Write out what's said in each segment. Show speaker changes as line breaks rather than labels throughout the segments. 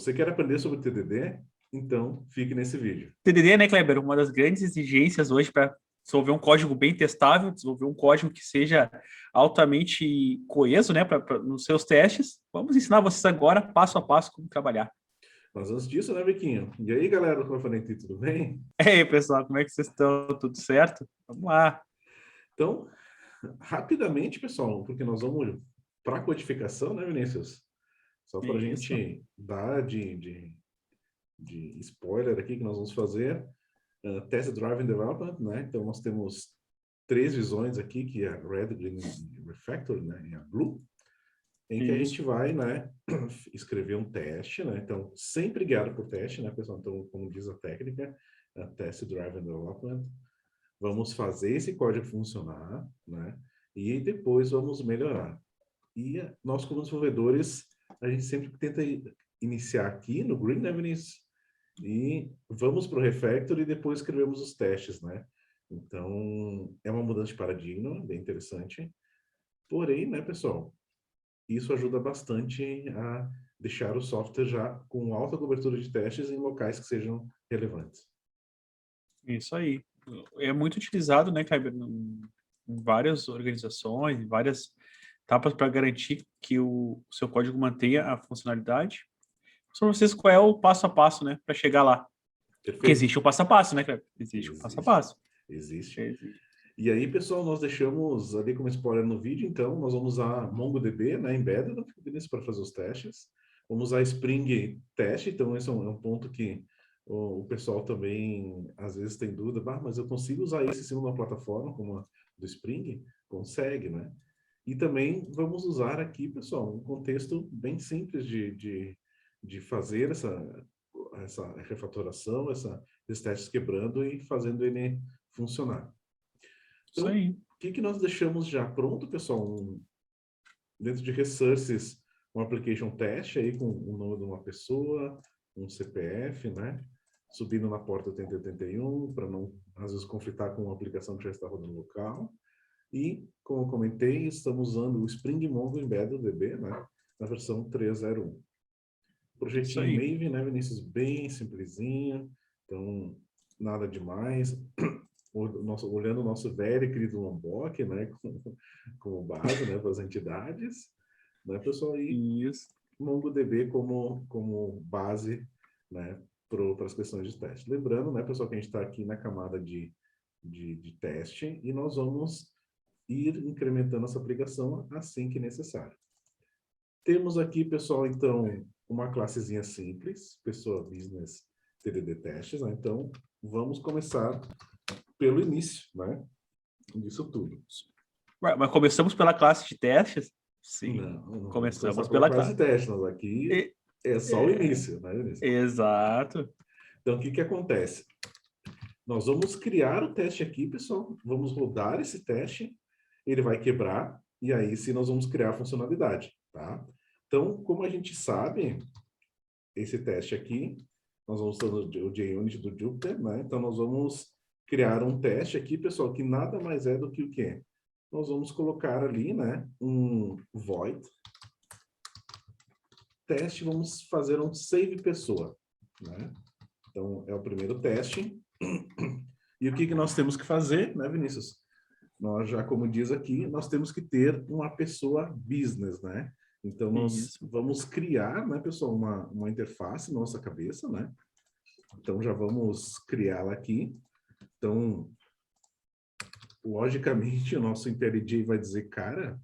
você quer aprender sobre TDD, então fique nesse vídeo.
TDD, né, Kleber? Uma das grandes exigências hoje para desenvolver um código bem testável, desenvolver um código que seja altamente coeso, né, nos seus testes. Vamos ensinar vocês agora, passo a passo, como trabalhar.
Mas antes disso, né, Viquinho? E aí, galera do Conferente, tudo bem?
E aí, pessoal, como é que vocês estão? Tudo certo? Vamos lá.
Então, rapidamente, pessoal, porque nós vamos para a codificação, né, Vinícius? Só para a
Isso.
gente dar de spoiler aqui que nós vamos fazer. Test Driven Development, né? Então, nós temos 3 visões aqui, que é a Red, Green e Refactor, né? E a Blue, em que a gente vai, né, escrever um teste, né? Então, sempre guiado por teste, né, pessoal? Então, como diz a técnica, Test Driven Development. Vamos fazer esse código funcionar, né? E depois vamos melhorar. E nós, como desenvolvedores, a gente sempre tenta iniciar aqui no Green, né, Vinícius? E vamos para o Refactor e depois escrevemos os testes, né? Então, é uma mudança de paradigma, bem interessante. Porém, né, pessoal, isso ajuda bastante a deixar o software já com alta cobertura de testes em locais que sejam relevantes.
Isso aí. É muito utilizado, né, Kleber, em várias organizações, em várias etapas para garantir que o seu código mantenha a funcionalidade. Para vocês qual é o passo a passo, né, para chegar lá.
Perfeito.
Porque existe o passo a passo, né, Kleber? Existe o passo a passo.
Existe. E aí, pessoal, nós deixamos ali como spoiler no vídeo, então, nós vamos usar MongoDB, né, embedded no Kubernetes para fazer os testes. Vamos usar Spring Test, então esse é um ponto que o pessoal também, às vezes, tem dúvida, mas eu consigo usar esse em cima de uma plataforma como a do Spring? Consegue, né? E também vamos usar aqui, pessoal, um contexto bem simples de fazer essa refatoração, esses testes quebrando e fazendo ele funcionar. Então,
isso aí.
o que nós deixamos já pronto, pessoal? Dentro de Resources, um application test aí com o nome de uma pessoa, um CPF, né? Subindo na porta 8081, para não, às vezes, conflitar com uma aplicação que já está rodando local. E, como eu comentei, estamos usando o Spring Mongo Embedded DB, né? Na versão 3.0.1. Projetinho Maven, né, Vinícius? Bem simplesinho, então nada demais. Olhando o nosso velho querido Lombok, né, como base, né, para as entidades, né, pessoal? E
isso.
MongoDB como base, né, para as questões de teste. Lembrando, né, pessoal, que a gente está aqui na camada de teste e nós vamos ir incrementando essa aplicação assim que necessário. Temos aqui, pessoal, então, uma classezinha simples, pessoa business TDD testes, né? Então, vamos começar pelo início, né? Disso tudo.
Mas começamos pela classe de testes? Sim.
Não
começamos pela
classe de testes, mas aqui é só o início, né, Vinícius?
Exato.
Então, o que acontece? Nós vamos criar o teste aqui, pessoal. Vamos rodar esse teste, ele vai quebrar, e aí sim nós vamos criar a funcionalidade, tá? Então, como a gente sabe, esse teste aqui, nós vamos usar o JUnit do Jupyter, né? Então, nós vamos criar um teste aqui, pessoal, que nada mais é do que o quê? Nós vamos colocar ali, né, um void teste, vamos fazer um save pessoa, né? Então, é o primeiro teste. E o que nós temos que fazer, né, Vinícius? Nós já, como diz aqui, nós temos que ter uma pessoa business, né? Então, nós vamos criar, né, pessoal, uma interface na nossa cabeça, né? Então, já vamos criá-la aqui. Então, logicamente, o nosso IntelliJ vai dizer, cara,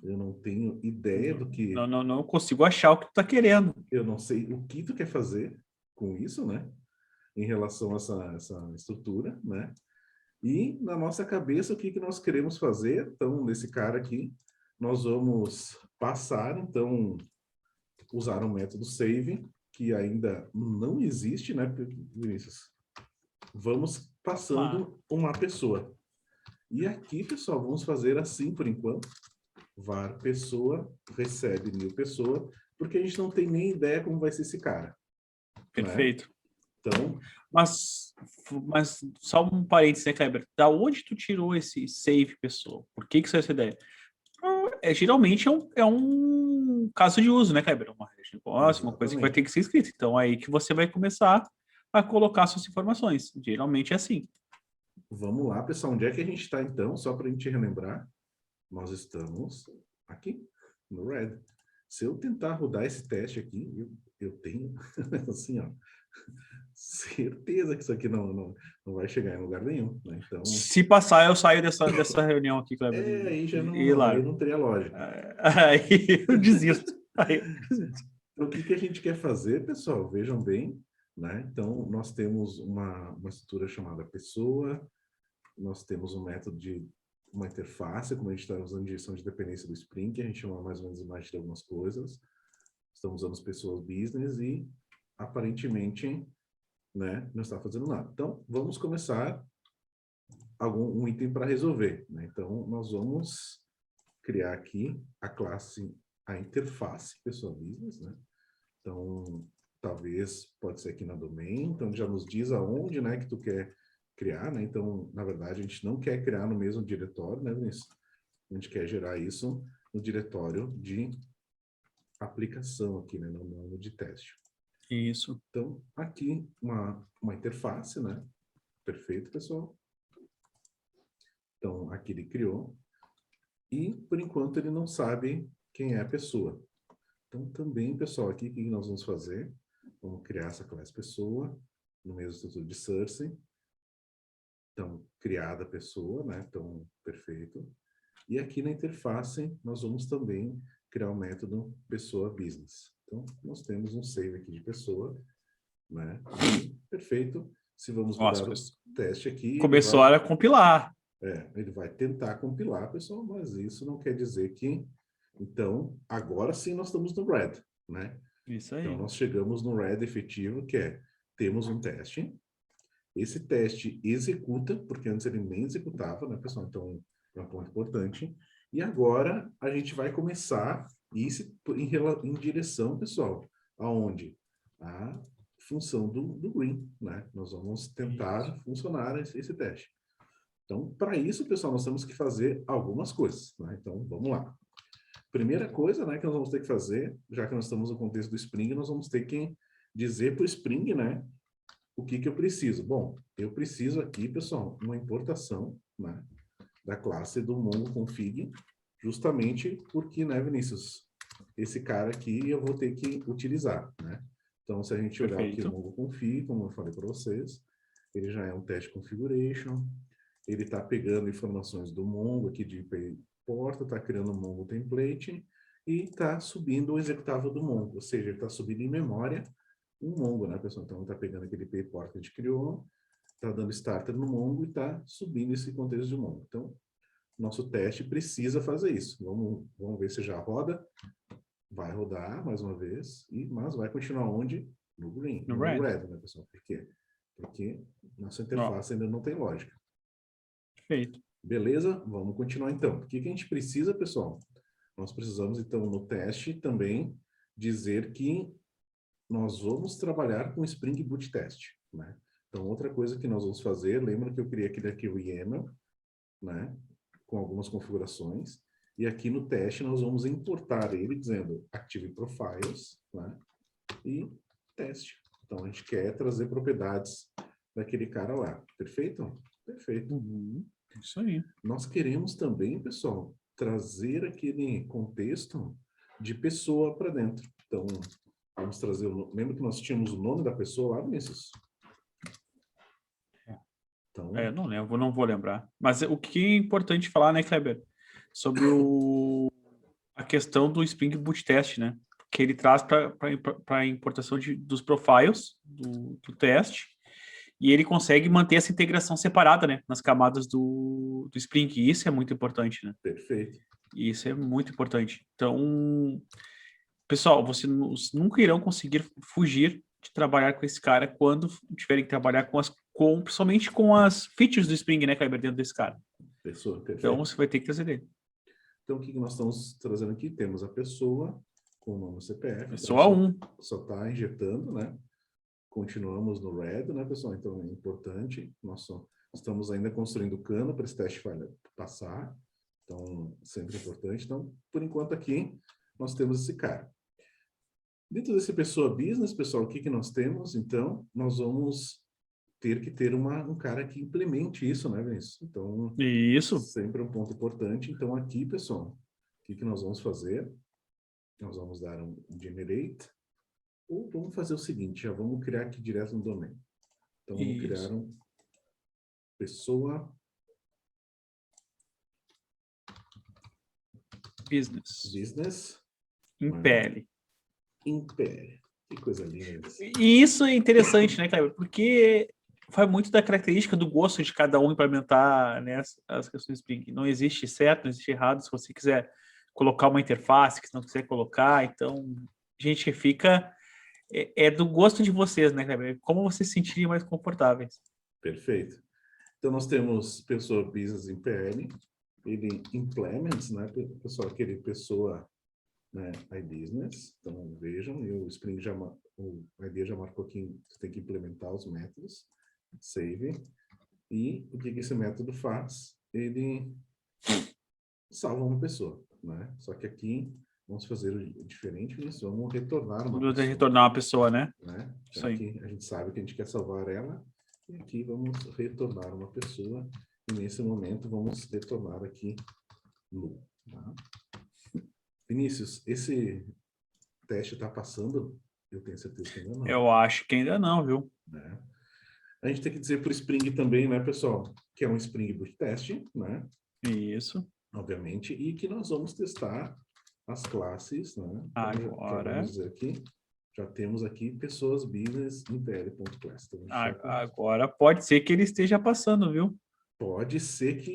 eu não tenho ideia do que...
Não consigo achar o que tu tá querendo.
Eu não sei o que tu quer fazer com isso, né? Em relação a essa estrutura, né? E na nossa cabeça, o que nós queremos fazer? Então, nesse cara aqui, nós vamos passar, então, usar um método save, que ainda não existe, né, Vinícius? Vamos passando uma pessoa. E aqui, pessoal, vamos fazer assim por enquanto. Var pessoa recebe 1000 pessoa, porque a gente não tem nem ideia como vai ser esse cara.
Perfeito.
Né? Então,
mas só um parênteses, né, Kleber? Da onde tu tirou esse save pessoa? Por que saiu essa ideia? Geralmente é um caso de uso, né, Kleber? Uma rede de negócio, uma coisa que vai
Exatamente.
ter que ser escrita. Então, é aí que você vai começar a colocar suas informações. Geralmente é assim.
Vamos lá, pessoal. Onde é que a gente está, então? Só para a gente relembrar. Nós estamos aqui, no Red. Se eu tentar rodar esse teste aqui, eu tenho, assim, ó, certeza que isso aqui não vai chegar em lugar nenhum, né? Então,
Se passar, eu saio dessa reunião aqui, Kleber,
aí já
e
não, aí
largo.
não teria lógica.
Aí eu desisto. Aí eu desisto.
Então, o que que a gente quer fazer, pessoal? Vejam bem, né? Então, nós temos uma estrutura chamada pessoa, nós temos um método de uma interface, como a gente está usando direção de dependência do Spring, que a gente chama mais ou menos imagem de algumas coisas. Estamos usando as pessoas business e, aparentemente, né, não está fazendo nada. Então, vamos começar um item para resolver, né? Então, nós vamos criar aqui a classe, a interface pessoa business, né? Então, talvez pode ser aqui na domain, então já nos diz aonde, né, que tu quer criar, né? Então, na verdade, a gente não quer criar no mesmo diretório, né, Vinícius? A gente quer gerar isso no diretório de aplicação aqui, né, no de teste.
Isso.
Então, aqui uma interface, né? Perfeito, pessoal. Então, aqui ele criou. E, por enquanto, ele não sabe quem é a pessoa. Então, também, pessoal, aqui o que nós vamos fazer? Vamos criar essa classe pessoa, no mesmo estrutura de source. Então, criada a pessoa, né? Então, perfeito. E aqui na interface, nós vamos também criar o método pessoa business. Então, nós temos um save aqui de pessoa, né? E, perfeito. Se vamos
Nossa,
rodar o teste aqui,
começou a compilar.
ele vai tentar compilar, pessoal, mas isso não quer dizer que... Então, agora sim nós estamos no red, né?
Isso
Então,
aí.
nós chegamos no red efetivo, que é, temos um teste, esse teste executa, porque antes ele nem executava, né, pessoal? Então, é um ponto importante. E agora, a gente vai começar isso em direção, pessoal, aonde? A função do green, né? Nós vamos tentar
Isso.
funcionar esse teste. Então, para isso, pessoal, nós temos que fazer algumas coisas, né? Então, vamos lá. Primeira coisa, né, que nós vamos ter que fazer, já que nós estamos no contexto do Spring, nós vamos ter que dizer para o Spring, né, o que que eu preciso. Bom, eu preciso aqui, pessoal, uma importação, né, da classe do MongoConfig, justamente porque, né, Vinícius, esse cara aqui eu vou ter que utilizar, né? Então, se a gente olhar aqui o
Perfeito.
MongoConfig, como eu falei para vocês, ele já é um teste configuration, ele está pegando informações do Mongo aqui de porta, está criando um Mongo template e está subindo o executável do Mongo, ou seja, ele está subindo em memória um Mongo, né, pessoal? Então, ele está pegando aquele port que a gente criou, está dando starter no Mongo e está subindo esse contexto de Mongo. Então, nosso teste precisa fazer isso. Vamos ver se já roda. Vai rodar mais uma vez, mas vai continuar onde? No green,
No
no
red.
red, né, pessoal? Por quê? Porque nossa
Ó,
interface ainda não tem lógica.
perfeito.
Beleza? Vamos continuar então. O que que a gente precisa, pessoal? Nós precisamos, então, no teste também dizer que nós vamos trabalhar com Spring Boot Test, né? Então, outra coisa que nós vamos fazer, lembra que eu criei aquele arquivo YAML, né? Com algumas configurações. E aqui no teste nós vamos importar ele dizendo Active Profiles, né? E teste. Então, a gente quer trazer propriedades daquele cara lá. Perfeito? Perfeito.
Uhum. Isso aí.
Nós queremos também, pessoal, trazer aquele contexto de pessoa para dentro. Então, vamos trazer lembra que nós tínhamos o nome da pessoa lá, Vinícius? Então,
Não vou lembrar. Mas o que é importante falar, né, Kleber? Sobre a questão do Spring Boot Test, né? Que ele traz para a importação dos profiles do teste e ele consegue manter essa integração separada, né? Nas camadas do Spring. E isso é muito importante, né?
perfeito.
E isso é muito importante. Então, pessoal, vocês nunca irão conseguir fugir de trabalhar com esse cara quando tiverem que trabalhar principalmente com as features do Spring, né, Kleber, dentro desse cara.
Pessoa,
Então,
perfeito.
você vai ter que trazer ele.
Então, o que que nós estamos trazendo aqui? Temos a pessoa com o nome CPF, então
Pessoa 1.
só está injetando, né? Continuamos no red, né, pessoal? Então, é importante. Nós estamos ainda construindo o cano para esse teste passar. Então, sempre importante. Então, por enquanto aqui, nós temos esse cara. Dentro desse pessoa business, pessoal, o que que nós temos? Então, nós vamos ter que ter um cara que implemente isso, né, Vinícius? Então,
Isso.
sempre um ponto importante. Então, aqui, pessoal, o que que nós vamos fazer? Nós vamos dar um generate, ou vamos fazer o seguinte, já vamos criar aqui direto no domain. Então, vamos criar
Isso.
um pessoa business
Em PL.
em PL. Que coisa linda isso.
E isso é interessante, né, Kleber? Porque vai muito da característica do gosto de cada um implementar, né, as questões Spring. Não existe certo, não existe errado. Se você quiser colocar uma interface, que não quiser colocar, então a gente fica é do gosto de vocês, né, Kleber? Como vocês se sentiriam mais confortáveis.
Perfeito. Então, nós temos pessoa business em PL, ele implements, né, pessoal, aquele pessoa, né, iBusiness. Então, vejam, e o Spring o ID já marcou que você tem que implementar os métodos, save, e o que esse método faz? Ele salva uma pessoa, né? Só que aqui, vamos fazer o diferente nisso, vamos retornar uma pessoa.
Retornar uma pessoa, né?
Né?
Isso aí.
Aqui a gente sabe que a gente quer salvar ela, e aqui vamos retornar uma pessoa, e nesse momento vamos retornar aqui Lu. Tá? Vinícius, esse teste está passando? Eu tenho certeza que ainda não.
Eu acho que ainda não, viu?
Né? A gente tem que dizer para o Spring também, né, pessoal, que é um Spring Boot Test, né?
Isso.
Obviamente, e que nós vamos testar as classes, né? Então, já vamos dizer aqui, já temos aqui pessoas business em pl.class. Então,
Agora pode ser que ele esteja passando, viu?
pode ser que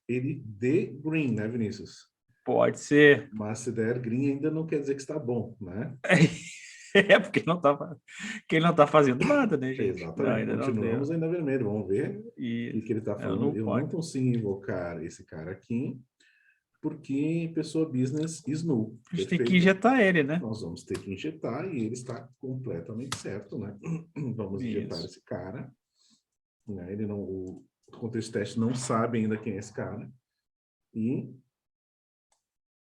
ele dê green, né, Vinícius?
Pode ser.
Mas se der green ainda não quer dizer que está bom, né?
É, porque ele não tá fazendo nada, né, gente?
Exatamente.
Não, ainda
Continuamos
não
ainda vermelho. Vamos ver o
e
que ele está falando.
não
Eu
pode.
não consigo invocar esse cara aqui, porque pessoa business is null.
A gente tem que
Perfeito?
injetar ele, né?
Nós vamos ter que injetar e ele está completamente certo, né? Vamos injetar esse cara. Né? Ele não, o contexto teste não sabe ainda quem é esse cara. E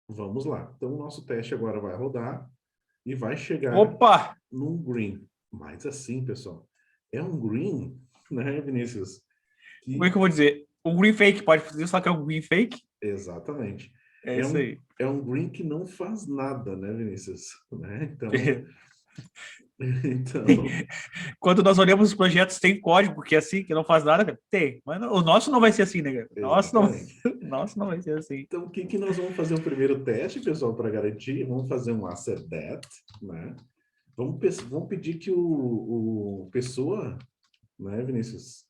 vamos lá. Então, o nosso teste agora vai rodar e vai chegar
Opa!
num green. Mas assim, pessoal, é um green, né, Vinícius?
Como é que eu vou dizer? O green fake pode fazer, só que é um green fake?
Exatamente.
É isso aí.
É um green que não faz nada, né, Vinícius? Né? Então, então...
Quando nós olhamos os projetos, tem código que é assim, que não faz nada? Tem. Mas o nosso não vai ser assim, né? Nosso não vai ser assim.
Então, o que que nós vamos fazer o primeiro teste, pessoal, para garantir? Vamos fazer um asset that, né? Vamos pedir que o pessoa, né, Vinícius?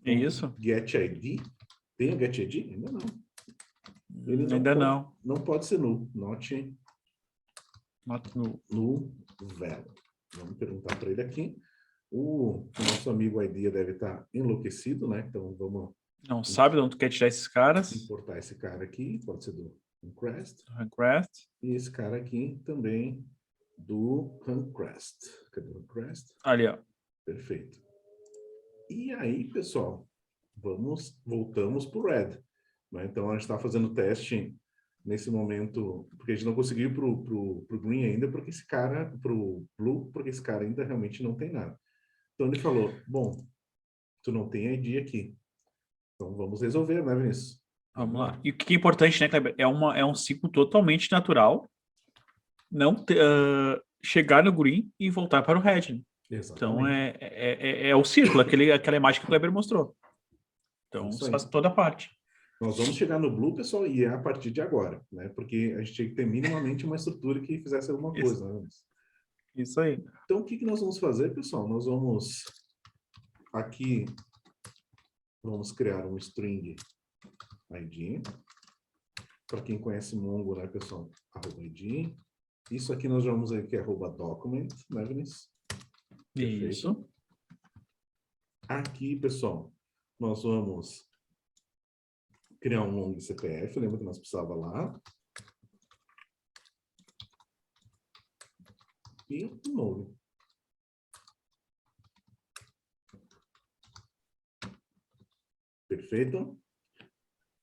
Isso.
Get ID. Tem o get ID? Ainda não. Ele
Ainda não.
Não pode ser null. Not null value. Vamos perguntar para ele aqui. O nosso amigo ID deve estar enlouquecido, né? Então, vamos...
Não sabe de onde tu quer tirar esses caras.
Importar esse cara aqui. Pode ser do Runcrest. E esse cara aqui também do Runcrest. Cadê o Runcrest?
Ali, ó.
Perfeito. E aí, pessoal, voltamos para o Red. Né? Então, a gente está fazendo teste nesse momento, porque a gente não conseguiu para o Green ainda, porque esse cara, para o Blue, porque esse cara ainda realmente não tem nada. Então, ele falou, bom, tu não tem ID aqui. Então, vamos resolver, né, Vinícius?
Vamos lá. E o que é importante, né, Kleber? É um ciclo totalmente natural. Não chegar no green e voltar para o red. Né? Então, é o círculo, aquela imagem que o Kleber mostrou. Então, isso faz toda a parte.
Nós vamos chegar no blue, pessoal, e é a partir de agora, né? Porque a gente tinha que ter minimamente uma estrutura que fizesse alguma coisa, né?
Isso aí.
Então, o que nós vamos fazer, pessoal? Nós vamos aqui, vamos criar um string ID. Para quem conhece Mongo, né, pessoal? @id. Isso aqui nós vamos ver que é @document, né, Vinícius?
Isso.
Aqui, pessoal, nós vamos criar um long CPF, lembra que nós precisava lá. E um novo. Perfeito?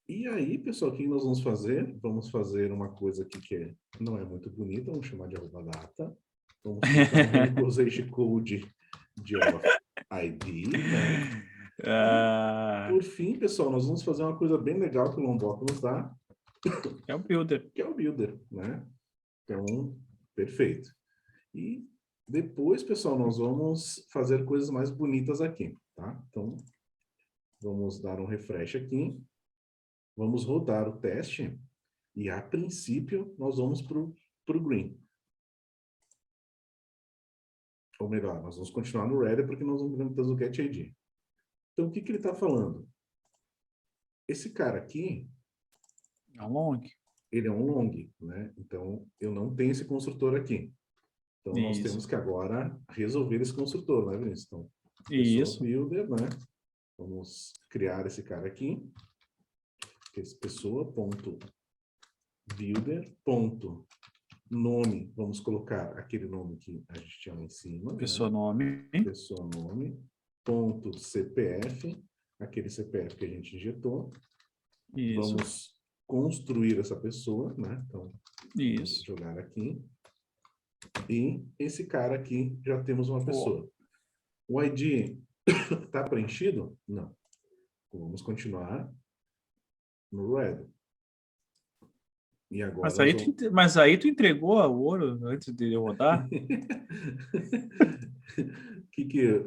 E aí, pessoal, o que nós vamos fazer? Vamos fazer uma coisa aqui que não é muito bonita, vamos chamar de arroba data. Vamos colocar um repository code de auth ID, né?
Ah,
Por fim, pessoal, nós vamos fazer uma coisa bem legal que o Lombok nos dá,
é o builder.
que é o builder, né? Então, perfeito. E depois, pessoal, nós vamos fazer coisas mais bonitas aqui, tá? Então, vamos dar um refresh aqui. Vamos rodar o teste e, a princípio, nós vamos para o green. Ou melhor, nós vamos continuar no red porque nós vamos implementando o get ID. Então, o que ele está falando? Esse cara aqui,
É um long.
ele é um long, né? Então, eu não tenho esse construtor aqui. Então, nós
Isso.
temos que agora resolver esse construtor, né, Vinícius? Então, pessoa
Isso.
builder, né? Vamos criar esse cara aqui. Esse pessoa.builder.nome. Vamos colocar aquele nome que a gente tinha lá em cima.
Pessoa
né?
nome.
Pessoa nome. Ponto CPF. Aquele CPF que a gente injetou.
Isso.
Vamos construir essa pessoa, né? Então, vamos
Isso.
jogar aqui. E esse cara aqui, já temos uma pessoa. O ID está preenchido? Não. Vamos continuar no red. E agora
Mas aí tu entregou o ouro antes de eu rodar?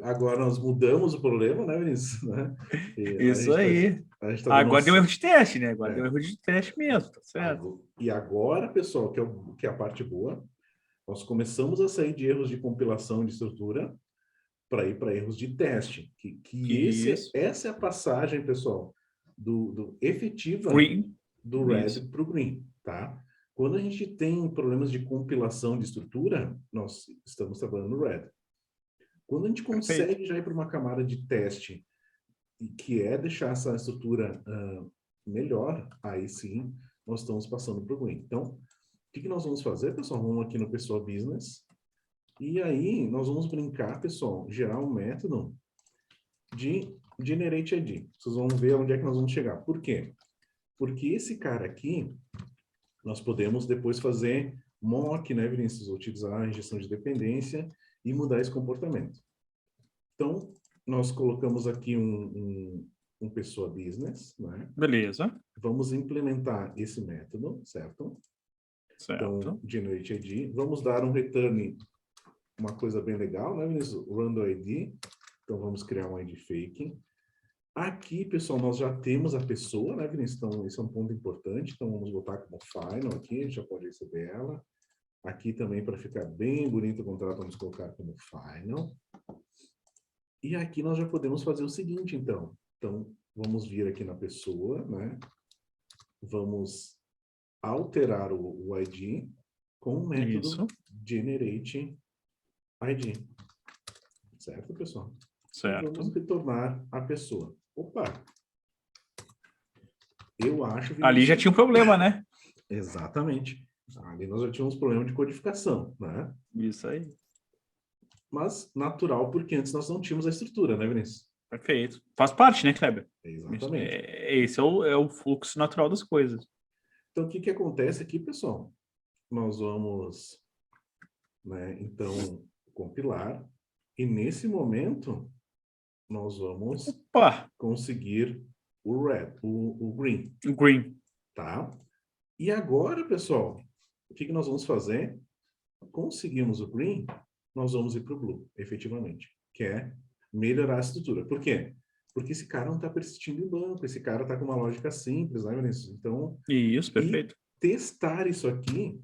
Agora nós mudamos o problema, né, Vinícius? Né?
Isso aí.
A gente tá dando
Agora deu erro de teste, né? Agora deu
é,
erro de teste mesmo, tá certo?
e agora, pessoal, que é a parte boa, nós começamos a sair de erros de compilação de estrutura para ir para erros de teste.
Isso.
Essa é a passagem, pessoal, do efetiva
Green.
do red
Isso.
para o green, tá? Quando a gente tem problemas de compilação de estrutura, nós estamos trabalhando no red. Quando a gente
Perfeito.
consegue já ir para uma camada de teste, que é deixar essa estrutura melhor, aí sim nós estamos passando para o green. Então, o que nós vamos fazer, pessoal? Vamos aqui no Pessoal Business, e aí nós vamos brincar, pessoal, gerar um método de Generate ID. Vocês vão ver onde é que nós vamos chegar. Por quê? Porque esse cara aqui, nós podemos depois fazer mock, né, Vinícius? Utilizar a injeção de dependência e mudar esse comportamento. Então, nós colocamos aqui um pessoa business, né?
Beleza.
Vamos implementar esse método, certo?
Certo.
Então, generate ID. Vamos dar um return, uma coisa bem legal, né, Vinícius? Random ID. Então, vamos criar um ID fake. Aqui, pessoal, nós já temos a pessoa, né, Vinícius? Então, esse é um ponto importante. Então, vamos botar como final aqui, a gente já pode receber ela. Aqui também, para ficar bem bonito o contrato, vamos colocar como final. E aqui nós já podemos fazer o seguinte, então. Então, vamos vir aqui na pessoa, né? Vamos alterar o ID com o método
Isso.
generate ID. Certo, pessoal?
Certo.
E vamos retornar a pessoa. Opa! Eu acho...
Ali já tinha um problema, né?
Exatamente. Ali nós já tínhamos problema de codificação, né?
Isso aí.
Mas natural, porque antes nós não tínhamos a estrutura, né, Vinícius?
Perfeito. Faz parte, né, Kleber?
Exatamente.
Esse é o fluxo natural das coisas.
Então, o que acontece aqui, pessoal? Nós vamos, né, então, compilar. E nesse momento, nós vamos conseguir o red, o green.
O green.
Tá? E agora, pessoal, o que nós vamos fazer? Conseguimos o green, nós vamos ir para o blue, efetivamente, que é melhorar a estrutura. Por quê? Porque esse cara não está persistindo em banco, esse cara está com uma lógica simples, né, Vinícius? Então,
isso, perfeito.
Testar isso aqui,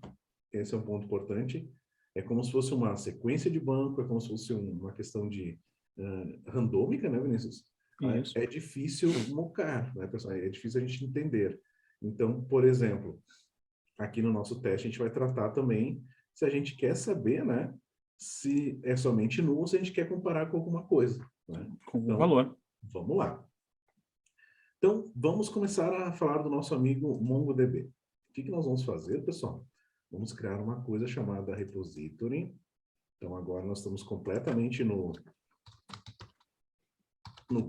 esse é um ponto importante, é como se fosse uma sequência de banco, é como se fosse uma questão de randômica, né, Vinícius?
Isso.
É difícil mocar, né, pessoal? É difícil a gente entender. Então, por exemplo, aqui no nosso teste a gente vai tratar também se a gente quer saber, né, se é somente nulo ou se a gente quer comparar com alguma coisa. Né?
Com
então,
valor.
Vamos lá. Então, vamos começar a falar do nosso amigo MongoDB. O que nós vamos fazer, pessoal? Vamos criar uma coisa chamada repository. Então, agora nós estamos completamente no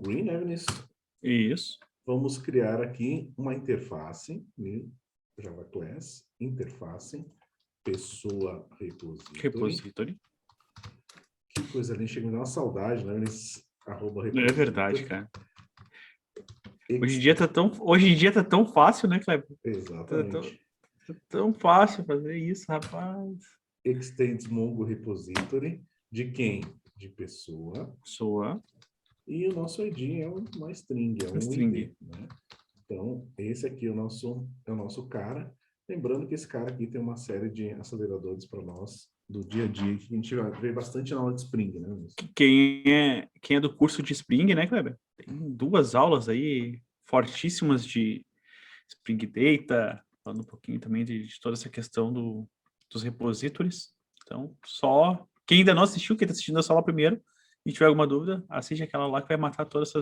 green, né, Vinícius?
Isso.
vamos criar aqui uma interface, new Java Class, interface, pessoa repository.
Repository.
Que coisa linda, chega a me dar uma saudade, né? Nesse arroba
É
repository.
verdade, cara. Hoje em dia tá tão fácil, né, Kleber?
Exatamente.
Tá tão fácil fazer isso, rapaz.
Extends Mongo Repository. De quem? De pessoa.
Pessoa.
E o nosso ID é uma string, é um
String.
ID, né? Então, esse aqui é o nosso cara. Lembrando que esse cara aqui tem uma série de aceleradores para nós do dia a dia, que a gente vai ver bastante na aula de Spring, né?
Quem é do curso de Spring, né, Kleber? Tem 2 aulas aí fortíssimas de Spring Data, falando um pouquinho também de toda essa questão dos repositories. Então, só quem ainda não assistiu, quem está assistindo essa aula primeiro, e tiver alguma dúvida, assiste aquela lá que vai matar todas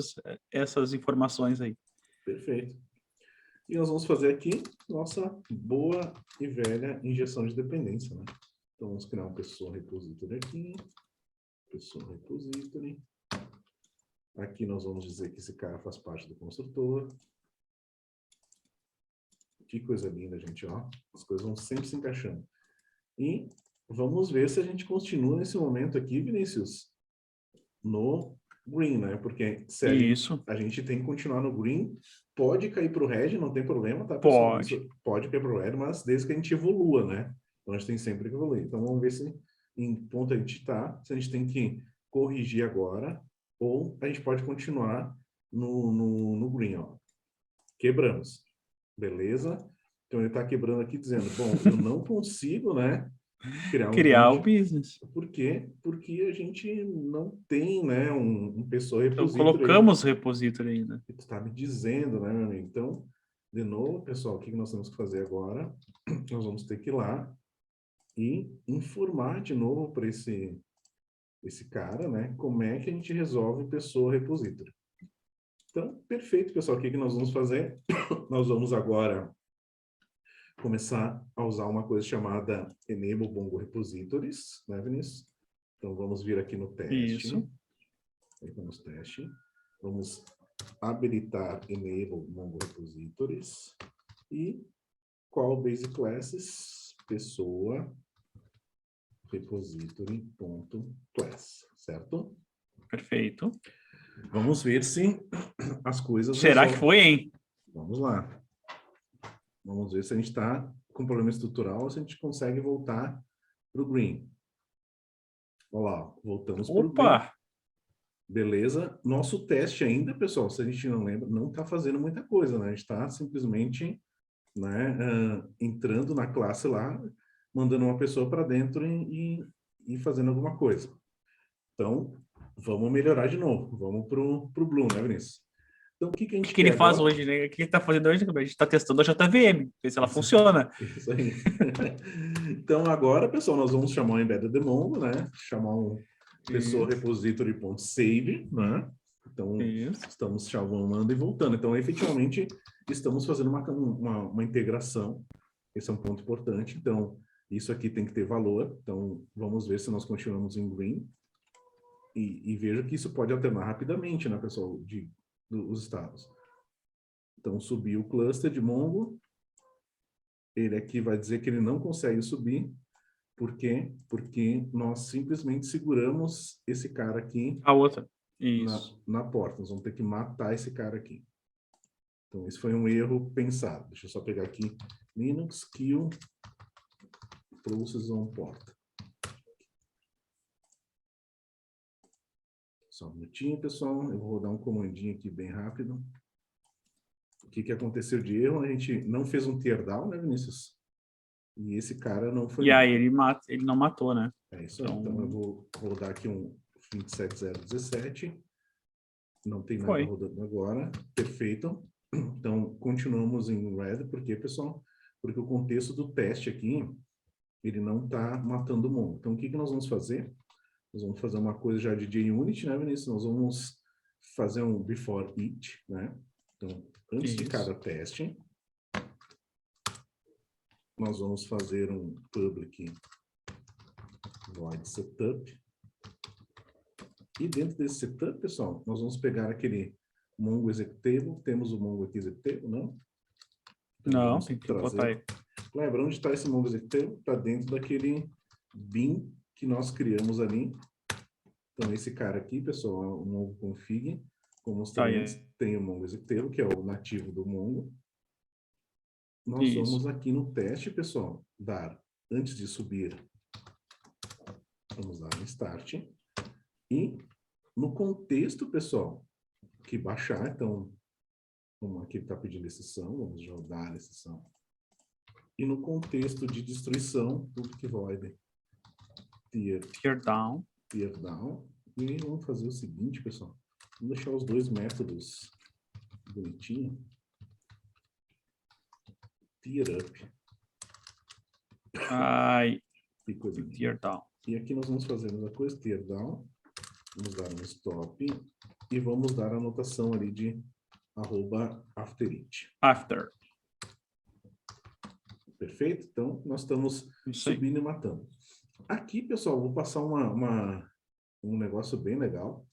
essas informações aí.
Perfeito. E nós vamos fazer aqui nossa boa e velha injeção de dependência, né? Então, vamos criar uma pessoa repository aqui. Pessoa repository. Aqui nós vamos dizer que esse cara faz parte do construtor. Que coisa linda, gente, ó. As coisas vão sempre se encaixando. E vamos ver se a gente continua nesse momento aqui, Vinícius, no green, né? Porque se a gente tem que continuar no green, pode cair para o red, não tem problema, tá, pessoal?
Pode.
Isso pode cair para o red, mas desde que a gente evolua, né? Então a gente tem sempre que evoluir. Então vamos ver se em ponto a gente está, se a gente tem que corrigir agora, ou a gente pode continuar no green, ó. Quebramos. Beleza? Então ele está quebrando aqui dizendo, bom, eu não consigo, né?
Criar o business.
Por quê? Porque a gente não tem, né, um pessoa
Então,
repository.
colocamos repository ainda.
Que tu está me dizendo, né, meu amigo? Então, de novo, pessoal, o que nós temos que fazer agora? Nós vamos ter que ir lá e informar de novo para esse cara, né, como é que a gente resolve pessoa repository. Então, perfeito, pessoal. O que nós vamos fazer? Nós vamos agora começar a usar uma coisa chamada Enable Mongo Repositories, né, Vinícius? Então, vamos vir aqui no teste.
Isso.
Vamos teste. Vamos habilitar Enable Mongo Repositories. E qual Basic Classes? Pessoa repository.class, certo?
Perfeito.
Vamos ver se as coisas
Será
resolvem.
que foi, hein?
Vamos lá. Vamos ver se a gente está com problema estrutural ou se a gente consegue voltar para o green. Olha lá, voltamos para o green.
Opa!
Beleza. Nosso teste ainda, pessoal, se a gente não lembra, não está fazendo muita coisa, né? A gente está simplesmente, né, entrando na classe lá, mandando uma pessoa para dentro e fazendo alguma coisa. Então, vamos melhorar de novo. Vamos para o Blue, né, Vinícius? Então, o que a gente
O que ele
quer
faz
agora?
hoje, né? O que ele está fazendo hoje? A gente está testando a JVM, ver se ela funciona.
Isso aí. Então, agora, pessoal, nós vamos chamar o Embedded Mongo, né? Chamar um pessoa repository.save, né? Então, estamos chamando e voltando. Então, efetivamente, estamos fazendo uma integração. Esse é um ponto importante. Então, isso aqui tem que ter valor. Então, vamos ver se nós continuamos em green. E veja que isso pode alternar rapidamente, né, pessoal, dos estados. Então, subiu o cluster de Mongo. Ele aqui vai dizer que ele não consegue subir. Por quê? Porque nós simplesmente seguramos esse cara aqui
A outra. Isso.
na porta. Nós vamos ter que matar esse cara aqui. Então, esse foi um erro pensado. Deixa eu só pegar aqui. Linux kill process on porta. Só um minutinho, pessoal. Eu vou rodar um comandinho aqui bem rápido. O que aconteceu de erro? A gente não fez um teardown, né, Vinícius? E esse cara não foi.
E aí ele não matou, né?
É isso aí. Então eu vou rodar aqui um 27017. Não tem nada rodando agora. Perfeito. Então, continuamos em red. Por quê, pessoal? Porque o contexto do teste aqui, ele não está matando o Mongo. Então, o que nós vamos fazer? Nós vamos fazer uma coisa já de JUnit, né, Vinícius? Nós vamos fazer um before each, né? Então, antes de cada teste, nós vamos fazer um public void setup. E dentro desse setup, pessoal, nós vamos pegar aquele Mongo Executable, temos o Mongo aqui Executable, não? Então,
Não,
vamos
tem que
trazer.
botar aí.
Lembra, onde está esse Mongo Executable? Está dentro daquele bin que nós criamos ali. Então, esse cara aqui, pessoal, é o Mongo Config. Como mostrei antes, tem o Mongo Executable, que é o nativo do Mongo. Nós vamos aqui no teste, pessoal, dar, antes de subir, vamos dar um start. E no contexto, pessoal, que baixar, então, como aqui está pedindo exceção, vamos jogar a exceção. E no contexto de destruição, tudo que void
Tear down.
E vamos fazer o seguinte, pessoal. Vamos deixar os dois métodos bonitinho. Tear up.
Ai,
Que coisa
tear down.
E aqui nós vamos fazer a mesma coisa, tear down. Vamos dar um stop. E vamos dar a anotação ali de @afterit.
After.
Perfeito? Então, nós estamos subindo e matando. Aqui, pessoal, vou passar um negócio bem legal.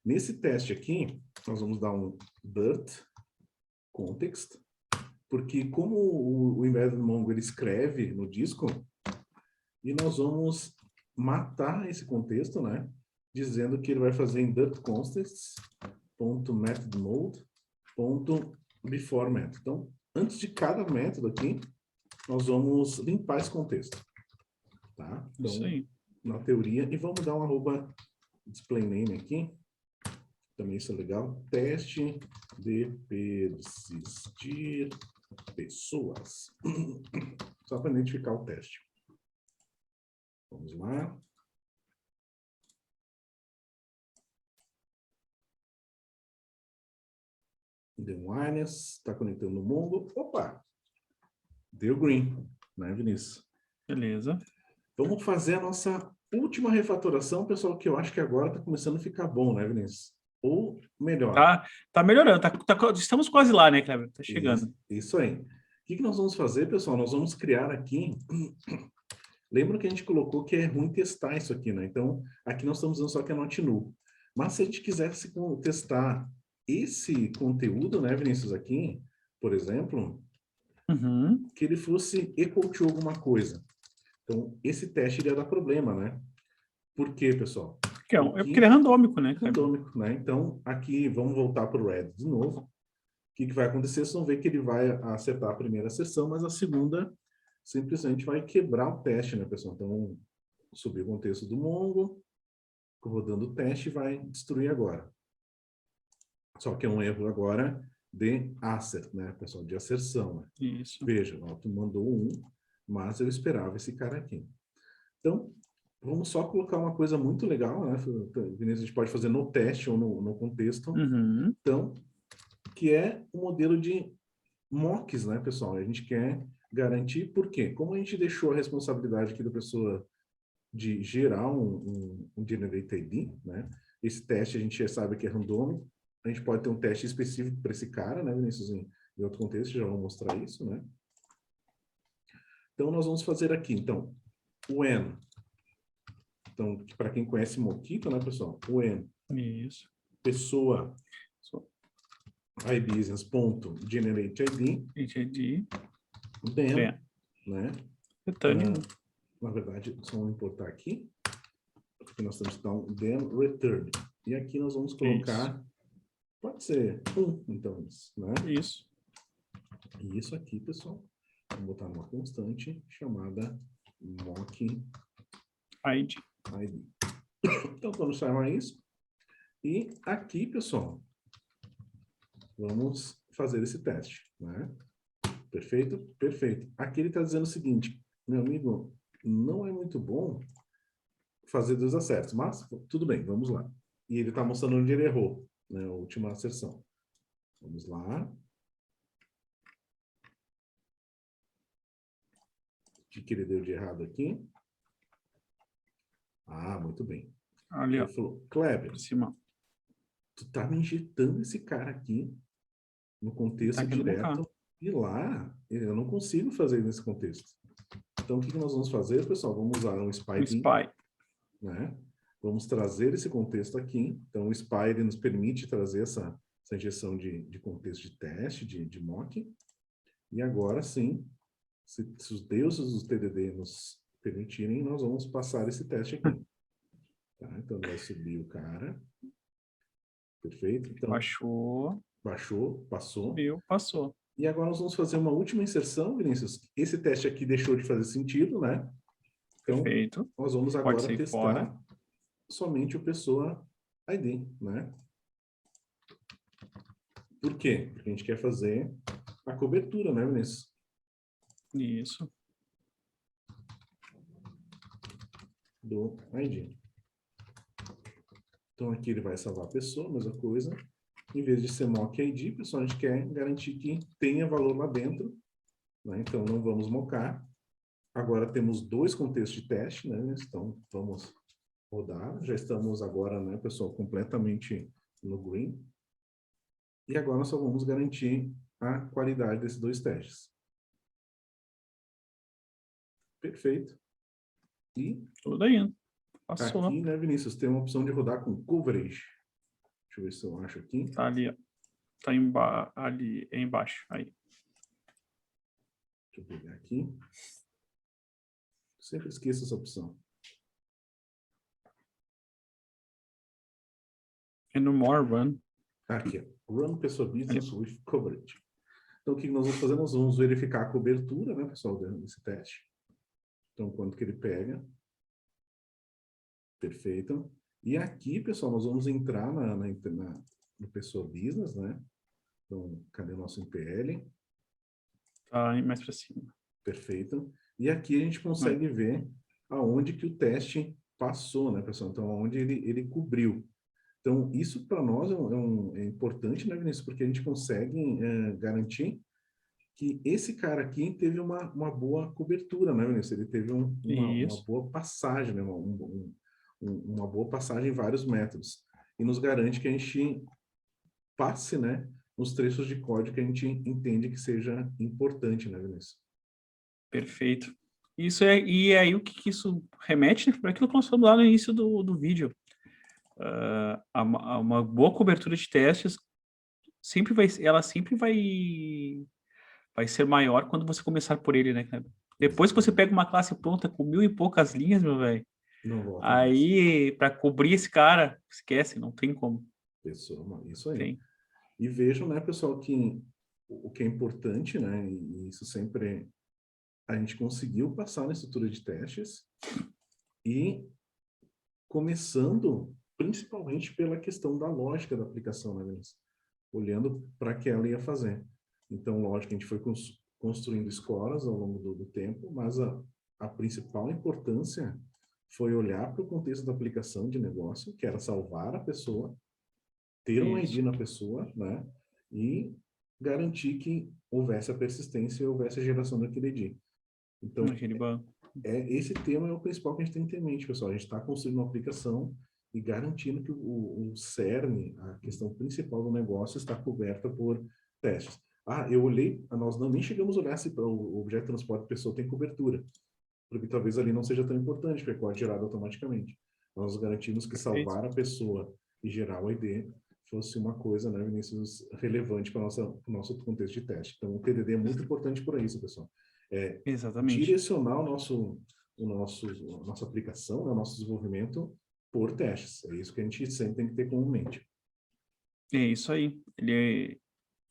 Nesse teste aqui, nós vamos dar um dirt context, porque como o embedded Mongo ele escreve no disco, e nós vamos matar esse contexto, né? Dizendo que ele vai fazer em dirt context.methodMode.before method. Então, antes de cada método aqui, nós vamos limpar esse contexto. Tá? Então,
isso aí.
Na teoria, e vamos dar um @displayName aqui. Também isso é legal. Teste de persistir pessoas. Só para identificar o teste. Vamos lá. Deu wireless, está conectando no Mongo. Opa! Deu green, né, Vinícius?
Beleza.
Vamos fazer a nossa última refatoração, pessoal, que eu acho que agora está começando a ficar bom, né, Vinícius? Ou melhor.
Tá melhorando, estamos quase lá, né, Kleber? Tá chegando.
Isso aí. O que nós vamos fazer, pessoal? Nós vamos criar aqui... Lembra que a gente colocou que é ruim testar isso aqui, né? Então, aqui nós estamos usando só que é not null. Mas se a gente quisesse testar esse conteúdo, né, Vinícius, aqui, por exemplo, que ele fosse equal to alguma coisa. Então, esse teste iria dar problema, né? Por quê, pessoal?
Porque ele é randômico, né?
Randômico, né? Então, aqui, vamos voltar para o red de novo. O que vai acontecer? Vocês vão ver que ele vai acertar a primeira seção, mas a segunda simplesmente vai quebrar o teste, né, pessoal? Então, subir o contexto do Mongo, rodando o teste, vai destruir agora. Só que é um erro agora de assert, né, pessoal? De asserção, né?
Isso.
Veja, ó, tu mandou um, mas eu esperava esse cara aqui. Então, vamos só colocar uma coisa muito legal, né? Vinícius, a gente pode fazer no teste ou no contexto. Então, que é o modelo de mocks, né, pessoal? A gente quer garantir, por quê? Como a gente deixou a responsabilidade aqui da pessoa de gerar um Generate ID, né? Esse teste a gente já sabe que é randômico. A gente pode ter um teste específico para esse cara, né, Vinícius? Em outro contexto, já vou mostrar isso, né? Então, nós vamos fazer aqui, então, when. Então, para quem conhece Mockito, né, pessoal? When.
Isso.
Pessoa iBusiness.generate ID. Then, né? Na verdade, só vamos importar aqui. Porque nós temos que dar um then return. E aqui nós vamos colocar, pode ser então, né?
Isso.
E isso aqui, pessoal, vamos botar uma constante chamada mock
ID.
Então, vamos chamar isso. E aqui, pessoal, vamos fazer esse teste, né? Perfeito? Perfeito. Aqui ele está dizendo o seguinte, meu amigo, não é muito bom fazer dois acertos, mas tudo bem, vamos lá. E ele está mostrando onde ele errou, né? A última asserção. Vamos lá. O que ele deu de errado aqui? Ah, muito bem.
Ali,
ele falou, Kleber,
por cima.
Tu tá me injetando esse cara aqui no contexto direto e lá eu não consigo fazer nesse contexto. Então, o que nós vamos fazer, pessoal? Vamos usar um spy. Né? Vamos trazer esse contexto aqui. Então, o spy ele nos permite trazer essa essa injeção de contexto de teste, de mock. E agora sim, se os deuses dos TDD nos permitirem, nós vamos passar esse teste aqui. Tá? Então, vai subir o cara. Perfeito? Então,
Baixou,
baixou, passou.
subiu, passou.
E agora nós vamos fazer uma última inserção, Vinícius. Esse teste aqui deixou de fazer sentido, né? Então,
Perfeito.
nós vamos
Pode
agora
sair
testar
fora.
somente o pessoa ID, né? Por quê? Porque a gente quer fazer a cobertura, né, Vinícius?
Isso.
Do ID. Então, aqui ele vai salvar a pessoa, mesma coisa. Em vez de ser mock ID, pessoal, a gente quer garantir que tenha valor lá dentro, né? Então, não vamos mocar. Agora temos 2 contextos de teste, né? Então, vamos rodar. Já estamos agora, né, pessoal, completamente no green. E agora nós só vamos garantir a qualidade desses 2 testes. Perfeito. E
Tudo indo. Passou.
aqui, né, Vinícius, tem uma opção de rodar com coverage. Deixa eu ver se eu acho aqui.
Tá ali, ó. Tá ali embaixo. Aí.
Deixa eu pegar aqui. Sempre esqueço essa opção.
E no More Run.
Aqui, ó. Run Pessoa Business with Coverage. Então, o que nós vamos fazer? Nós vamos verificar a cobertura, né, pessoal, desse teste. Então, quanto que ele pega. Perfeito. E aqui, pessoal, nós vamos entrar no Pessoa Business, né? Então, cadê o nosso MPL?
Tá mais pra cima.
Perfeito. E aqui a gente consegue ver aonde que o teste passou, né, pessoal? Então, aonde ele cobriu. Então, isso para nós é importante, né, Vinícius? Porque a gente consegue garantir que esse cara aqui teve uma boa cobertura, né, Vinícius? Ele teve uma boa passagem, né? Uma boa passagem em vários métodos. E nos garante que a gente passe, né, nos trechos de código que a gente entende que seja importante, né, Vinícius?
Perfeito. E aí o que isso remete, né, para aquilo que nós falamos lá no início do vídeo. Uma boa cobertura de testes ela sempre vai ser maior quando você começar por ele, né, cara? Depois que você pega uma classe pronta com 1000 e poucas linhas, meu velho,
Não volta mais.
aí para cobrir esse cara, esquece, não tem como.
Pessoal, isso aí.
Tem.
E vejam, né, pessoal, que o que é importante, né, e isso sempre a gente conseguiu passar na estrutura de testes e começando principalmente pela questão da lógica da aplicação, né, Vinícius? Olhando para que ela ia fazer. Então, lógico, a gente foi construindo escolas ao longo do tempo, mas a principal importância foi olhar para o contexto da aplicação de negócio, que era salvar a pessoa, ter um ID na pessoa, né? E garantir que houvesse a persistência e houvesse a geração daquele ID. Então, esse tema é o principal que a gente tem que ter em mente, pessoal. A gente está construindo uma aplicação e garantindo que o cerne, a questão principal do negócio, está coberta por testes. Eu olhei, nós nem chegamos a olhar se o objeto de transporte pessoa tem cobertura, porque talvez ali não seja tão importante, porque pode gerado automaticamente. Nós garantimos que salvar a pessoa e gerar o ID fosse uma coisa, né, Vinícius, relevante para o nosso contexto de teste. Então, o TDD é muito importante por isso, pessoal.
Exatamente.
Direcionar a nossa aplicação, né, o nosso desenvolvimento por testes. É isso que a gente sempre tem que ter como mente.
É isso aí.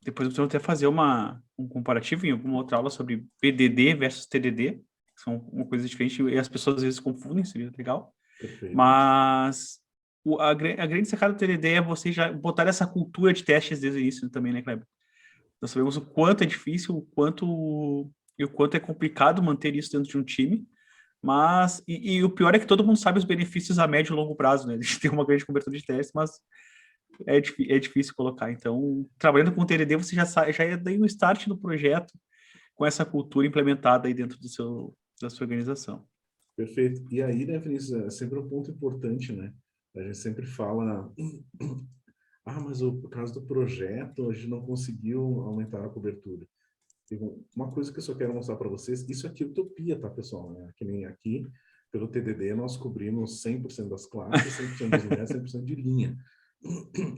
Depois eu vou até fazer um comparativo em alguma outra aula sobre PDD versus TDD, que são uma coisa diferente, e as pessoas às vezes confundem, seria legal.
Perfeito.
Mas a grande sacada do TDD é você já botar essa cultura de testes desde o início também, né, Kleber? Nós sabemos o quanto é difícil, o quanto é complicado manter isso dentro de um time, mas e o pior é que todo mundo sabe os benefícios a médio e longo prazo, né? A gente tem uma grande cobertura de testes, mas é difícil colocar. Então, trabalhando com o TDD, você já é daí no start do projeto com essa cultura implementada aí dentro da sua organização.
Perfeito. E aí, né, Vinícius, é sempre um ponto importante, né? A gente sempre fala, mas por causa do projeto, a gente não conseguiu aumentar a cobertura. Uma coisa que eu só quero mostrar para vocês, isso aqui é utopia, tá, pessoal? Que nem aqui, pelo TDD, nós cobrimos 100% das classes, 100% dos lugares, 100% de linha.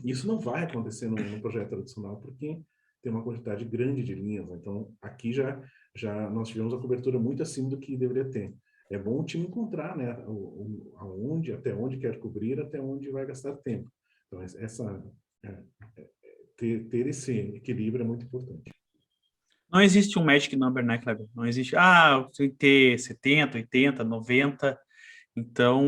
Isso não vai acontecer no projeto tradicional, porque tem uma quantidade grande de linhas, né? Então, aqui já nós tivemos a cobertura muito acima do que deveria ter. É bom o time encontrar, né, aonde, até onde quer cobrir, até onde vai gastar tempo. Então, é, ter esse equilíbrio é muito importante.
Não existe um magic number, né, Kleber? Não existe, tem que ter 70, 80, 90. Então,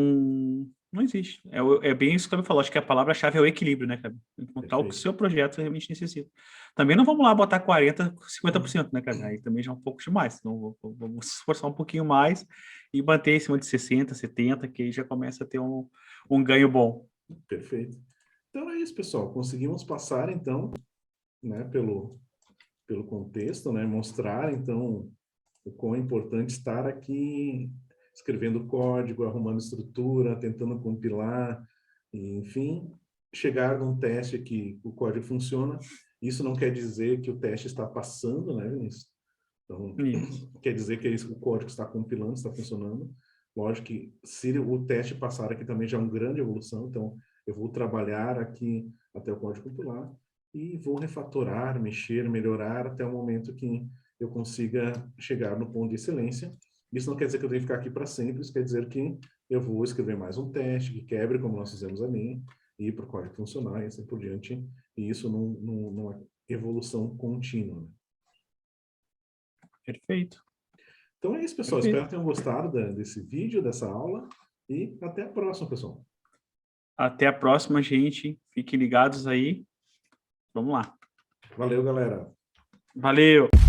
não existe. É bem isso que o Kleber falou. Acho que a palavra-chave é o equilíbrio, né, Kleber? Encontrar o que o seu projeto realmente necessita. Também não vamos lá botar 40, 50%, né, Kleber? Aí também já é um pouco demais. Então, vamos se esforçar um pouquinho mais e manter em cima de 60, 70, que aí já começa a ter um ganho bom.
Perfeito. Então é isso, pessoal. Conseguimos passar, então, né, pelo contexto, né, mostrar, então, o quão é importante estar aqui escrevendo código, arrumando estrutura, tentando compilar, e, enfim, chegar num teste que o código funciona. Isso não quer dizer que o teste está passando, né, Vinícius? Então,
Isso.
quer dizer que o código está compilando, está funcionando. Lógico que se o teste passar aqui também já é uma grande evolução, então eu vou trabalhar aqui até o código compilar e vou refatorar, mexer, melhorar até o momento que eu consiga chegar no ponto de excelência. Isso não quer dizer que eu tenho que ficar aqui para sempre, isso quer dizer que eu vou escrever mais um teste que quebre, como nós fizemos ali, e ir para o código funcionar e assim por diante, e isso numa evolução contínua.
Perfeito.
Então é isso, pessoal.
Perfeito.
Espero que tenham gostado desse vídeo, dessa aula, e até a próxima, pessoal.
Até a próxima, gente. Fiquem ligados aí. Vamos lá.
Valeu, galera.
Valeu!